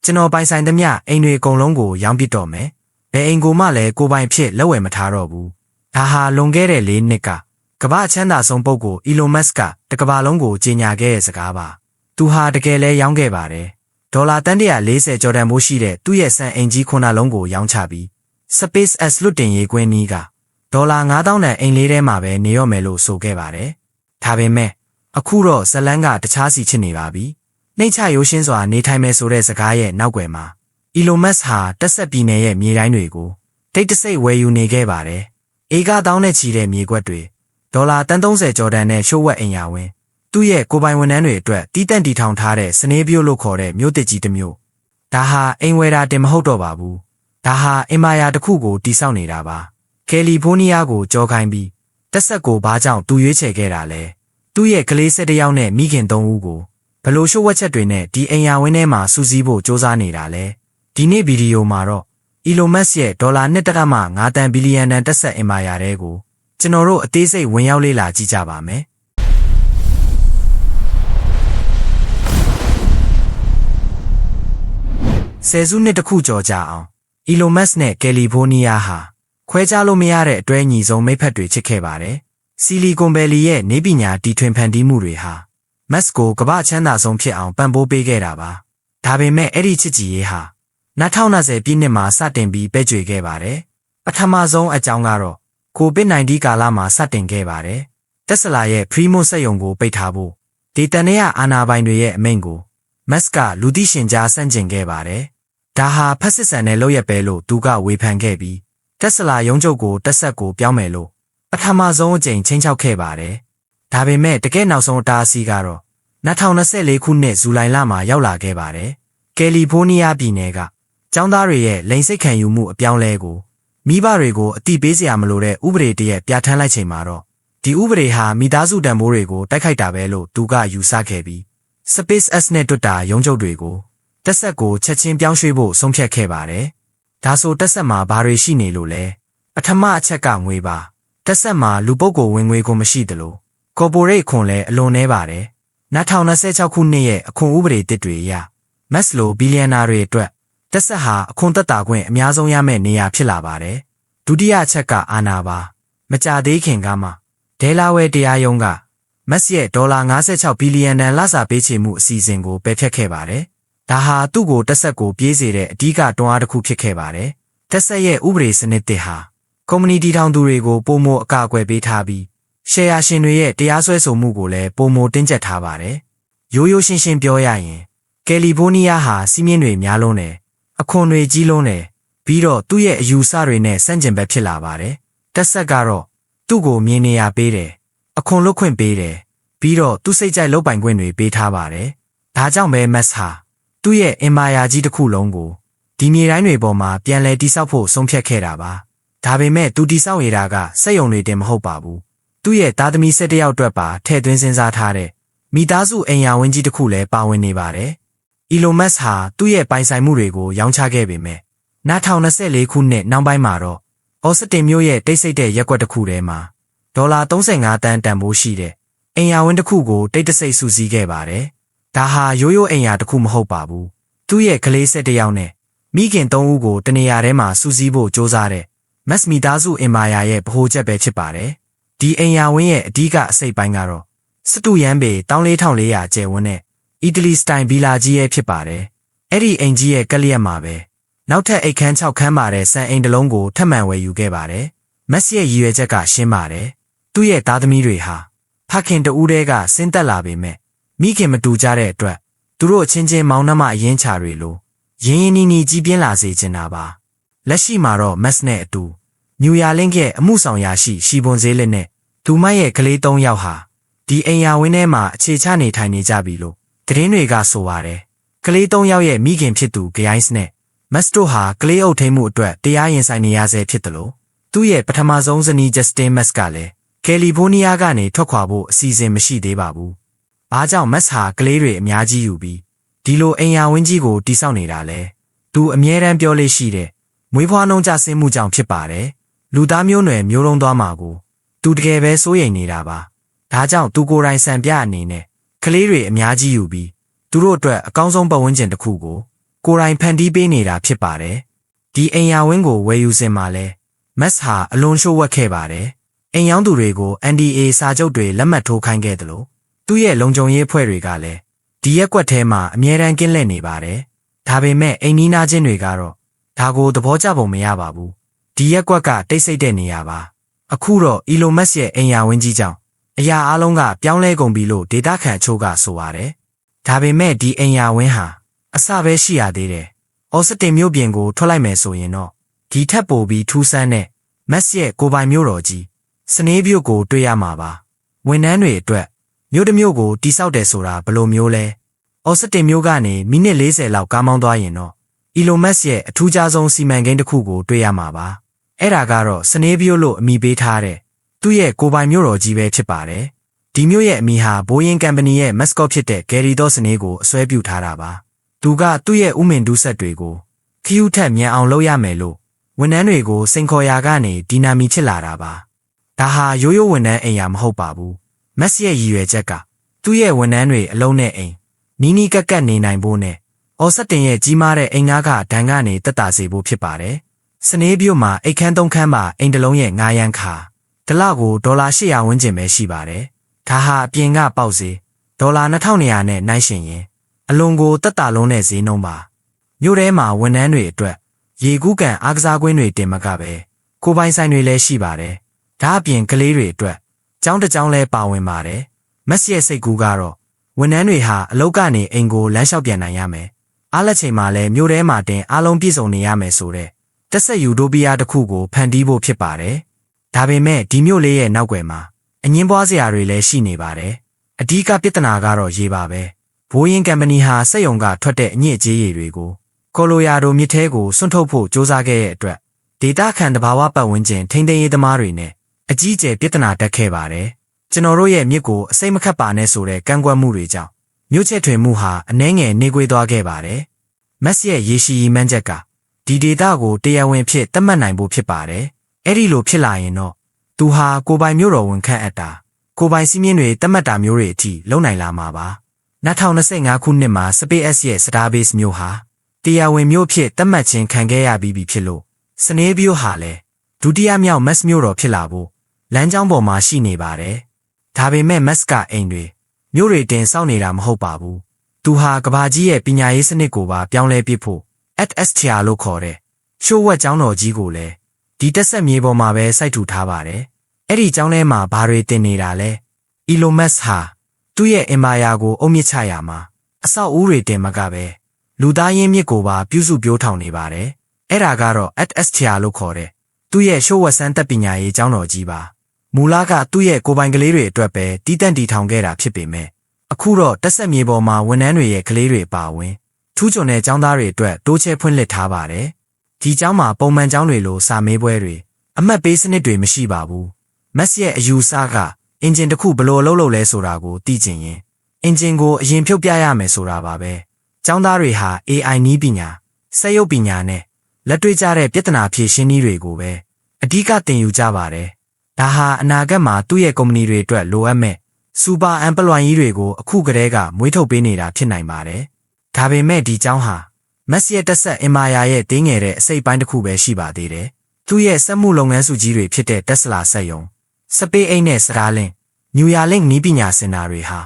ကျွန်တော်ပိုင်ဆိုင်သမျှအိမ်တွေအကုန်လုံးကိုရောင်းပစ်တော့မယ်ဘယ်အိမ်ကိုမှလည်းကိုပိုင်ဖြစ်လက်ဝယ်မထားတော့ဘူးဒါဟာလွန်ခဲ့တဲ့၄နှစ်ကကမ္ဘာချမ်းသာဆုံးပုဂ္ဂိုလ် Elon Musk ကတကမ္ဘာလုံးကိုကြေညာခဲ့တဲ့စကားပါသူဟာတကယ်လဲရောင်းခဲ့ပါတယ်ဒေါ်လာတန်140ကျော်တန်ဖိုးရှိတဲ့သူ့ရဲ့စံအိမ်ကြီး9လုံးကိုရောင်းချပြီး SpaceX လွတ်တင်ရေးကွင်းနီးကဒေါ်လာ9000တန်အိမ်လေးထဲမှာပဲနေရော့မယ်လို့ဆိုခဲ့ပါတယ်ဒါပေမဲ့အခုတော့ဇလန်းကတခြားစီဖြစ်နေပါပြီနှိမ့်ချရိုးရှင်းစွာနေထိုင်မယ်ဆိုတဲ့စကားရဲ့နောက်ွယ်မှာ Elon Musk ဟာတက်ဆက်ပြည်နယ်ရဲ့မြေတိုင်းတွေကိုတိတ်တဆိတ်ဝယ်ယူနေခဲ့ပါတယ်ဧကတောင်းနဲ့ချီတဲ့မြေကွက်တွေဒေါ်လာတန်30ကျော်တန်နဲ့ရှိုးဝက်အိမ်ယာဝင်သူ့ရဲ့ကိုပိုင်ဝန်ထမ်းတွေအတွက်တီးတန့်တီထောင်ထားတဲ့စနေပြို့လို့ခေါ်တဲ့မြို့တစ်ကြီးတစ်မြို့ဒါဟာအိမ်ဝယ်တာတင်မဟုတ်တော့ပါဘူးဒါဟာအင်မာယာတစ်ခုကိုတိစောက်နေတာပါကယ်လီဖိုးနီးယားကိုကြောခိုင်းပြီးတက်ဆက်ကိုဘာကြောင့်သူရွေးချယ်ခဲ့တာလဲသူ့ရဲ့ကလေး7ယောက်နဲ့မိခင်3ဦးကိုဘလို့ရှိုးဝက်ချက်တွေနဲ့ဒီအိမ်ယာဝင်းထဲမှာစူးစီးဖို့စ조사နေတာလဲဒီနေ့ဗီဒီယိုမှာတော့ Elon Musk ရဲ့ဒေါ်လာ1.5 တန်ဘီလီယံတန်တက်ဆက်အင်မာယာတွေကိုကျွန်တော်တို့အသေးစိတ်ဝင်ရောက်လေ့လာကြည့်ကြပါမယ်ဆယ်စုနှစ်တစ်ခုကျော်ကြာအောင် Elon Musk နဲ့ကယ်လီဖိုးနီးယားဟာခွဲခြားလို့မရတဲ့အတွဲညီဆုံးမိတ်ဖက်တွေချစ်ခဲ့ပါတယ်စီလီကွန်ဗယ်လီရဲ့နေပညာတီထွင်ဖန်တီးမှုတွေဟာ Musk ကိုကမ္ဘာချမ်းသာဆုံးဖြစ်အောင်ပံ့ပိုးပေးခဲ့တာပါဒါပေမဲ့အဲ့ဒီချစ်ကြည်ရေးဟာ2020ပြည့်နှစ်မှာစတင်ပြီးပဲ့ကြွေခဲ့ပါတယ်ပထမဆုံးအကြောင်းကတော့ COVID-19 ကာလမှာစတင်ခဲ့ပါတယ်တက်စလာရဲ့ Primo စက်ရုံကိုပိတ်ထားဖို့ဒေသနေရအာဏာပိုင်တွေရဲ့အမိန့်ကို Musk ကလူသိရှင်ကြားဆန့်ကျင်ခဲ့ပါတယ်ဒါဟာဖက်စစ်ဆန်တဲ့လုပ်ရက်ပဲလို့သူကဝေဖန်ခဲ့ပြီးတက်စလာရုံးချုပ်ကိုတက်ဆက်ကိုပြောင်းမယ်လို့ပထမဆုံးအကြိမ်ချင်းချောက်ခဲ့ပါတယ်ဒါပေမဲ့တကယ်နောက်ဆုံးအတားအဆီးကတော့2024ခုနှစ်ဇူလိုင်လမှာရောက်လာခဲ့ပါတယ်ကယ်လီဖိုးနီးယားပြည်နယ်ကကျောင်းသားတွေရဲ့လိင်စိတ်ခံယူမှုအပြောင်းလဲကိုမိဘတွေကိုအတိပေးစရာမလိုတဲ့ဥပဒေတရက်ပြဋ္ဌာန်းလိုက်ချိန်မှာတော့ဒီဥပဒေဟာမိသားစုတန်ဖိုးတွေကိုတိုက်ခိုက်တာပဲလို့သူကယူဆခဲ့ပြီး SpaceX နဲ့တွတ်တာရုံးချုပ်တွေကိုတက်ဆက်ကိုချက်ချင်းပြောင်းရွှေ့ဖို့ဆုံးဖြတ်ခဲ့ပါတယ်ဒါဆိုတက်ဆက်မှာဘာတွေရှိနေလို့လဲပထမအချက်ကငွေပါတက်ဆက်မှာလူပုဂ္ဂိုလ်ဝင်ငွေကိုမရှိသလို corporate ခွန်လည်းအလွန်နှဲပါတယ်2026ခုနှစ်ရဲ့အခွန်ဥပဒေတစ်တွေအရ Musk လိုဘီလီယံနာတွေအတွက်တက်ဆက်ဟာအခွန်သက်သာခွင့်အများဆုံးရမယ့်နေရာဖြစ်လာပါတယ်ဒုတိယအချက်ကအာဏာပါမကြသေးခင်ကမှဒဲလာဝဲတရားရုံးက Musk ရဲ့ဒေါ်လာ56ဘီလီယံတန်လစာပေးချေမှုအစီအစဉ်ကိုပယ်ဖျက်ခဲ့ပါတယ်ဒါဟာသူ့ကိုတက်ဆက်ကိုပြေးစေတဲ့အဓိကတွန်းအားတစ်ခုဖြစ်ခဲ့ပါတယ်တက်ဆက်ရဲ့ဥပဒေစနစ်တစ်ဟာကုမ္ပဏီတည်ထောင်သူတွေကိုပုံမအကာအကွယ်ပေးထားပြီးရှယ်ယာရှင်တွေရဲ့တရားစွဲဆိုမှုကိုလည်းပုံမတင်းကျပ်ထားပါတယ်ရိုးရိုးရှင်းရှင်းပြောရရင်ကယ်လီဖိုးနီးယားဟာစီးမြင့်တွေများလွန်းတယ်အခွန်တွေကြီးလွန်းတယ်ပြီးတော့သူ့ရဲ့အယူဆတွေနဲ့ဆန့်ကျင်ဘက်ဖြစ်လာပါတယ်တက်ဆက်ကတော့သူ့ကိုမြင်နေရပေးတယ်အခွန်လွတ်ခွင့်ပေးတယ်ပြီးတော့သူ့စိတ်ကြိုက်လုပ်ပိုင်ခွင့်တွေပေးထားပါတယ်ဒါကြောင့်ပဲ Musk ဟာသူ့ရဲ့အင်မာယာကြီးတစ်ခုလုံးကိုဒီမြေတိုင်းတွေပေါ်မှာပြန်လည်တည်ဆောက်ဖို့ဆုံးဖြတ်ခဲ့တာပါဒါပေမဲ့သူတည်ဆောက်ရတာကစက်ရုံတွေတင်မဟုတ်ပါဘူးသူ့ရဲ့သားသမီး17ယောက်အတွက်ပါထည့်သွင်းစဉ်းစားထားတဲ့မိသားစုအိမ်ယာဝင်းကြီးတစ်ခုလည်းပါဝင်နေပါတယ်Elon Musk ဟာသူ့ရဲ့ပိုင်ဆိုင်မှုတွေကိုရောင်းချခဲ့ပေမဲ့2024ခုနှစ်နောက်ပိုင်းမှာတော့အော်စတင်မြို့ရဲ့တိတ်ဆိတ်တဲ့ရက်ကွက်တစ်ခုထဲမှာဒေါ်လာ35တန်တန်ဖိုးရှိတဲ့အိမ်ယာဝင်းတစ်ခုကိုတိတ်တဆိတ်စုစည်းခဲ့ပါတယ်ဒါဟာရိုးရိုးအိမ်ယာတစ်ခုမဟုတ်ပါဘူးသူ့ရဲ့ကလေး7ယောက်နဲ့မိခင်3ဦးကိုတနေရာထဲမှာစုစည်းဖို့စ조사တဲ့ Musk မိသားစုအင်မာယာရဲ့ဗဟိုချက်ပဲဖြစ်ပါတယ်ဒီအိမ်ယာဝင်းရဲ့အဓိကအစိတ်ပိုင်းကတော့စတူရန်ပေ14400ကျယ်ဝန်းတဲ့အီတလီစတိုင်ဗီလာကြီးရဲ့ဖြစ်ပါတယ်အဲ့ဒီအိမ်ကြီးရဲ့ကလျက်မှာပဲနောက်ထပ်အိတ်ခမ်း6ခန်းပါတဲ့စံအိမ်တစ်လုံးကိုထပ်မံဝယ်ယူခဲ့ပါတယ်Muskရဲ့ရည်ရွယ်ချက်ကရှင်းပါတယ်သူ့ရဲ့သားသမီးတွေဟာဖခင်တူးတဲကဆင်းသက်လာပေမဲ့မိခင်မတူကြတဲ့အတွက်သူတို့အချင်းချင်းမောင်နှမအရင်ချာတွေလိုရင်းရင်းနှီးနှီးကြီးပြင်းလာစေချင်တာပါလက်ရှိမှာတော့ Musk နဲ့အတူညူယာလင်းရဲ့အမှုဆောင်ရာရှိရှီပွန်ဈေးလက်နဲ့သူမရဲ့ကလေး3ယောက်ဟာဒီအိမ်ယာဝင်းထဲမှာအခြေချနေထိုင်နေကြပြီလို့သတင်းတွေကဆိုပါတယ်ကလေး3ယောက်ရဲ့မိခင်ဖြစ်သူဂိုင်းစ်နဲ့Muskတို့ဟာကလေးအုပ်ထိန်းမှုအတွက်တရားရင်ဆိုင်နေရဆဲဖြစ်တယ်လို့သူ့ရဲ့ပထမဆုံးဇနီး Justin Musk ကလည်းကယ်လီဖိုးနီးယားကနေထွက်ခွာဖို့အစီအစဉ်မရှိသေးပါဘူး။ဘာကြောင့်Muskဟာကလေးတွေအများကြီးယူပြီးဒီလိုအိမ်ယာဝင်းကြီးကိုတိစောက်နေတာလဲ။သူအမြဲတမ်းပြောလေးရှိတဲ့မွေးဖွားနှုန်းကျဆင်းမှုကြောင့်ဖြစ်ပါတယ်။လူသားမျိုးနွယ်မျိုးတုံးသွားမှာကိုသူတကယ်ပဲစိုးရိမ်နေတာပါ။ဒါကြောင့်သူကိုယ်တိုင်စံပြအနေနဲ့ကလေးတွေအများကြီးယူပြီးသူတို့အတွက်အကောင်းဆုံးပတ်ဝန်းကျင်တစ်ခုကို ကိုယ်တိုင်ဖန်တီးပေးနေတာဖြစ်ပါတယ်။ဒီအိမ်ယာဝင်းကိုဝယ်ယူစင်မှာလဲမက်စ်ဟာအလွန်ရှို့ဝှက်ခဲ့ပါတယ်။အိမ်ရောင်းသူတွေကို NDA စာချုပ်တွေလက်မှတ်ထိုးခိုင်းခဲ့တယ်လို့သူ့ရဲ့လုံခြုံရေးအဖွဲ့တွေကလည်းဒီရက်ကွက်ထဲမှာအမြဲတမ်းကင်းလှည့်နေပါတယ်။ဒါပေမဲ့အိမ်နီးနားချင်းတွေကတော့ဒါကိုသဘောကျပုံမရပါဘူး။ဒီရက်ကွက်ကတိတ်ဆိတ်တဲ့နေရာပါ။အခုတော့ Elon Musk ရဲ့အိမ်ယာဝင်းကြီးကြောင့်အရာအလုံးကပြောင်းလဲကုန်ပြီလို့ဒေတာခန်အချို့ကဆိုပါတယ်။ဒါပေမဲ့ဒီအိမ်ယာဝင်းဟာအစပဲရှိရသေးတယ်။အော်စတင်မြို့ပြင်ကိုထွက်လိုက်မယ်ဆိုရင်တော့ဒီထက်ပိုပြီးထူးဆန်းတဲ့မက်စ်ရဲ့ကိုပိုင်မြို့တော်ကြီးစနေးမြို့ကိုတွေ့ရမှာပါ။ဝန်ထမ်းတွေအတွက်မြို့တစ်မြို့ကိုတိစောက်တယ်ဆိုတာဘယ်လိုမျိုးလဲ။အော်စတင်မြို့ကနေမိနစ်40လောက်ကားမောင်းသွားရင်တော့Elon Musk ရဲ့အထူးခြားဆုံးစီမံကိန်းတစ်ခုကိုတွေ့ရမှာပါ။အဲ့ဒါကတော့စနေးမြို့လို့အမည်ပေးထားတဲ့သူ့ရဲ့ကိုပိုင်မြို့တော်ကြီးပဲဖြစ်ပါတယ်။ဒီမြို့ရဲ့အမည်ဟာဘိုးယင်းကုမ္ပဏီရဲ့ mascot ဖြစ်တဲ့ဂယ်ရီသောစနေးကိုအစွဲပြုထားတာပါ။သူကသူ့ရဲ့ဥမင်ဒူးဆက်တွေကိုခရူးထက်မြန်အောင်လုပ်ရမယ်လို့ဝန်ထမ်းတွေကိုစိန်ခေါ်ရာကနေဒီနာမီဖြစ်လာတာပါ။ဒါဟာရိုးရိုးဝန်ထမ်းအိမ်ယာမဟုတ်ပါဘူး။မက်စ်ရဲ့ရည်ရွယ်ချက်ကသူ့ရဲ့ဝန်ထမ်းတွေအလုံးနဲ့အိမ်နီးနီးကပ်ကပ်နေနိုင်ဖို့နဲ့အော်စတင်ရဲ့ကြီးမားတဲ့အိမ်ငါးကဒဏ်ကနေတက်တာစေဖို့ဖြစ်ပါတယ်။စနေးမြို့မှာအိတ်ခမ်း၃ခမ်းမှာအိမ်တစ်လုံးရဲ့9ရန်ခါတစ်လကိုဒေါ်လာ800ဝန်းကျင်ပဲရှိပါတယ်။ဒါဟာအပြင်ကပေါက်ဈေးဒေါ်လာ2200နဲ့နှိုင်းယှဉ်ရင်အလွန်ကိုတက်တာလုံးတဲ့ဈေးနှုန်းပါ။မြို့ထဲမှာဝန်ထမ်းတွေအတွက်ရေကူးကန်အားကစားကွင်းတွေတင်မကပဲကိုပိုင်ဆိုင်တွေလည်းရှိပါတယ်။ဒါအပြင်ကလေးတွေအတွက်ကျောင်းတစ်ကျောင်းလည်းပါဝင်ပါတယ်။မက်စ်ရဲ့စိတ်ကူးကတော့ဝန်ထမ်းတွေဟာအလုပ်ကနေအိမ်ကိုလမ်းလျှောက်ပြန်နိုင်ရမယ်။အားလက်ချိန်မှာလည်းမြို့ထဲမှာတင်အားလုံးပြည့်စုံနေရမယ်ဆိုတဲ့တက်ဆက်ယူတိုပီးယားတစ်ခုကိုဖန်တီးဖို့ဖြစ်ပါတယ်။ဒါပေမဲ့ဒီမြို့လေးရဲ့နောက်ွယ်မှာအငင်းပွားစရာတွေလည်းရှိနေပါတယ်။အဓိကပြဿနာကတော့ရေပါပဲ။ဘိုးယင်းကုမ္ပဏီဟာစက်ရုံကထွက်တဲ့အညစ်အကြေးတွေကိုကိုလိုရာဒိုမြစ်ထဲကိုစွန့်ထုတ်ဖို့စ조사ခဲ့တဲ့အတွက်ဒေတာခန်တဘာဝပတ်ဝန်းကျင်ထိန်းသိမ်းရေးသမားတွေနဲ့အကြီးအကျယ်ပြဿနာတက်ခဲ့ပါတယ်။ကျွန်တော်တို့ရဲ့မြစ်ကိုအစိမ့်မခတ်ပါနဲ့ဆိုတဲ့ကန့်ကွက်မှုတွေကြောင့်မြို့ချဲ့ထွင်မှုဟာအနှဲငယ်နှေးကွေးသွားခဲ့ပါတယ်။မက်စ်ရဲ့ရေရှည်ရည်မှန်းချက်ကဒီဒေတာကိုတရားဝင်ဖြစ်သတ်မှတ်နိုင်ဖို့ဖြစ်ပါတယ်။အဲ့ဒီလိုဖြစ်လာရင်တော့သူဟာကိုပိုင်မြို့တော်ဝန်ခန့်အပ်တာကိုပိုင်စီးမြင့်တွေသတ်မှတ်တာမျိုးတွေအထိလုပ်နိုင်လာမှာပါ။2025ခုနှစ်မှာ SpaceX ရဲ့ Starbase မြို့ဟာတရားဝင်မြို့ဖြစ်သတ်မှတ်ခြင်းခံခဲ့ရပြီးပြီဖြစ်လို့စနေးမြို့ဟာလည်းဒုတိယမြောက်မက်စ်မြို့တော်ဖြစ်လာဖို့လမ်းကြောင်းပေါ်မှာရှိနေပါတယ်။ဒါပေမဲ့မက်စ်ကအိမ်တွေမြို့တွေတင်စောင့်နေတာမဟုတ်ပါဘူး။သူဟာကဘာကြီးရဲ့ပညာရေးစနစ်ကိုပါပြောင်းလဲပစ်ဖို့ ASTR လို့ခေါ်တဲ့ရှိုးဝက်ကျောင်းတော်ကြီးကိုလည်းဒီတက်ဆက်မြေပေါ်မှာပဲစိုက်ထူထားပါတယ်။အဲ့ဒီကျောင်းထဲမှာဘာတွေတင်နေတာလဲ။ Elon Musk ဟာသူ့ရဲ့အင်ပါယာကိုအုပ်မြစ်ချရာမှာအဆောက်အဦတွေတင်မကပဲလူသားရင်းမြစ်ကိုပါပြုစုပြောထောင်နေပါတယ်။အဲ့ဒါကတော့ ASTR လို့ခေါ်တဲ့သူ့ရဲ့ရှိုးဝက်စမ်းသက်ပညာရေးကျောင်းတော်ကြီးပါ။မူလကသူ့ရဲ့ကိုပိုင်ကလေးတွေအတွက်ပဲတီးတန့်တီထောင်ခဲ့တာဖြစ်ပေမဲ့အခုတော့တက်ဆက်မြေပေါ်မှာဝန်ထမ်းတွေရဲ့ကလေးတွေပါဝင်ထူးချွန်တဲ့ကျောင်းသားတွေအတွက်တိုးချဲ့ဖွင့်လှစ်ထားပါတယ်။ဒီကျောင်းမှာပုံမှန်ကျောင်းတွေလိုစာမေးပွဲတွေအမှတ်ပေးစနစ်တွေမရှိပါဘူး။မက်စ်ရဲ့အယူဆကအင်ဂျင်တစ်ခုဘယ်လိုလုပ်လို့လဲဆိုတာကိုသိချင်ရင်အင်ဂျင်ကိုအရင်ဖြုတ်ပြရမယ်ဆိုတာပါပဲ။ကျောင်းသားတွေဟာ AI နည်းပညာစက်ရုပ်ပညာနဲ့လက်တွေ့ကျတဲ့ပြဿနာဖြေရှင်းနည်းတွေကိုပဲအဓိကသင်ယူကြပါတယ်။ဒါဟာအနာဂတ်မှာသူ့ရဲ့ကုမ္ပဏီတွေအတွက်လိုအပ်မဲ့စူပါအမ်ပလွိုင်ကြီးတွေကိုအခုကတည်းကမွေးထုတ်ပေးနေတာဖြစ်နိုင်ပါတယ်။ဒါပေမဲ့ဒီကျောင်းဟာမက်စ်ရဲ့တက်ဆက်အင်မာယာရဲ့တင်းငယ်တဲ့အစိပ်ပိုင်းတစ်ခုပဲရှိပါသေးတယ်။သူ့ရဲ့စက်မှုလုပ်ငန်းစုကြီးတွေဖြစ်တဲ့ Tesla စက်ရုံ SpaceX နဲ့ Starlink နျူယာလင့်နည်းပညာစင်တာတွေဟာ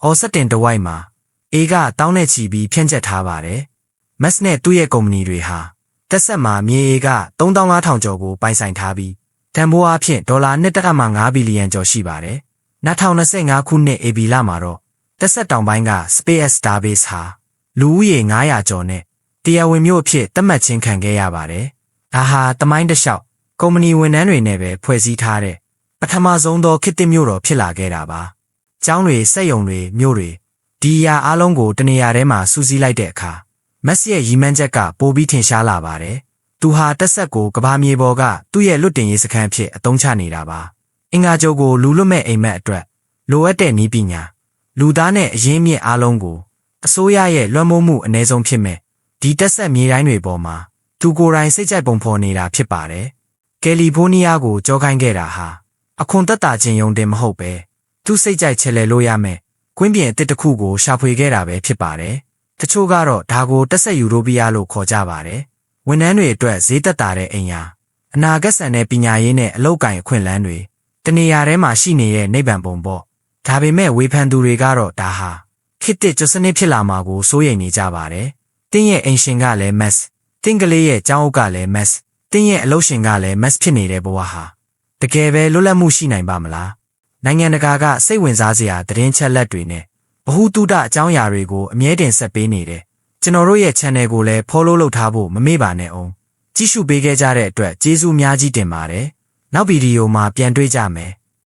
အော်စတင်တဝိုက်မှာအေကတောင်းနဲ့ချီပြီးဖြန့်ကျက်ထားပါတယ်။မက်စ်နဲ့သူ့ရဲ့ကုမ္ပဏီတွေဟာတက်ဆက်မှာမြေအေက3500ကျော်ကိုပိုင်ဆိုင်ထားပြီးတန်ဖိုးအားဖြင့်ဒေါ်လာ1.5 ဘီလီယံကျော်ရှိပါတယ်။2025ခုနှစ်ဧပြီလမှာတော့တက်ဆက်တောင်ပိုင်းက SpaceX Starbase ဟာလူဦးရေ900ကျော်နဲ့တရားဝင်မြို့အဖြစ်သတ်မှတ်ခြင်းခံခဲ့ရပါတယ်။ဒါဟာတမိုင်းတစ်လျှောက်ကုမ္ပဏီဝန်ထမ်းတွေနဲ့ပဲဖွဲ့စည်းထားတဲ့ပထမဆုံးသောခေတ်သစ်မြို့တော်ဖြစ်လာခဲ့တာပါ။ကျောင်းတွေစက်ရုံတွေမြို့တွေဒီအရာအလုံးကိုတနေရာထဲမှာစုစည်းလိုက်တဲ့အခါမက်စ်ရဲ့ရည်မှန်းချက်ကပိုပြီးထင်ရှားလာပါတယ်။သူဟာတက်ဆက်ကိုကဘာမြေပေါ်ကသူ့ရဲ့လွတ်တင်ရေးစခန်းဖြစ်အသုံးချနေတာပါ။အင်္ဂါကျိုးကိုလူလွတ်မဲ့အိမ်မက်အတွက်လိုအပ်တဲ့နည်းပညာလူသားနဲ့အရင်းမြစ်အားလုံးကိုအစိုးရရဲ့လွှမ်းမိုးမှုအ ਨੇ ဆုံးဖြစ်မဲ့ဒီတက်ဆက်မြေတိုင်းတွေပေါ်မှာသူကိုယ်တိုင်စိတ်ကြိုက်ပုံဖော်နေတာဖြစ်ပါတယ်။ကယ်လီဖိုးနီးယားကိုကြောခိုင်းခဲ့တာဟာအခွန်သက်သာခြင်းယုံတင်မဟုတ်ပဲသူစိတ်ကြိုက်ချဲလဲလို့ရမယ်။ကွင်းပြင်အစ်တစ်ခုကိုရှာဖွေခဲ့တာပဲဖြစ်ပါတယ်။ တချို့ကတော့ဒါကိုတက်ဆက်ယူရိုပီးယားလို့ခေါ်ကြပါတယ်ဝန်ထမ်းတွေအတွက်ဈေးသက်သာတဲ့အိမ်ယာအနာဂတ်ဆန်တဲ့ပညာရေးနဲ့အလုပ်ကိုင်အခွင့်အလမ်းတွေတနေရာထဲမှာရှိနေတဲ့နိဗ္ဗာန်ပုံပေါ့ဒါပေမဲ့ဝေဖန်သူတွေကတော့ဒါဟာခေတ်သစ်ကျွတ်စနစ်ဖြစ်လာမှာကိုစိုးရိမ်နေကြပါတယ်တင်းရဲ့အိမ်ရှင်ကလည်း mess တင်းကလေးရဲ့ကျောင်းအုပ်ကလည်း mess တင်းရဲ့အလုပ်ရှင်ကလည်း mess ဖြစ်နေတဲ့ဘဝဟာတကယ်ပဲလွတ်လပ်မှုရှိနိုင်ပါမလားနိုင်ငံတကာကစိတ်ဝင်စားစရာသတင်းချက်လက်တွေနဲ့ဗဟုသုတအကြောင်းအရာတွေကိုအမြဲတမ်းဆက်ပေးနေတယ်ကျွန်တော်တို့ရဲ့ channel ကိုလည်း follow လုပ်ထားဖို့မမေ့ပါနဲ့အောင်ကြည့်ရှုပေးခဲ့ကြတဲ့အတွက်ကျေးဇူးအများကြီးတင်ပါတယ်နောက်ဗီဒီယိုမှာပြန်တွေ့ကြမယ်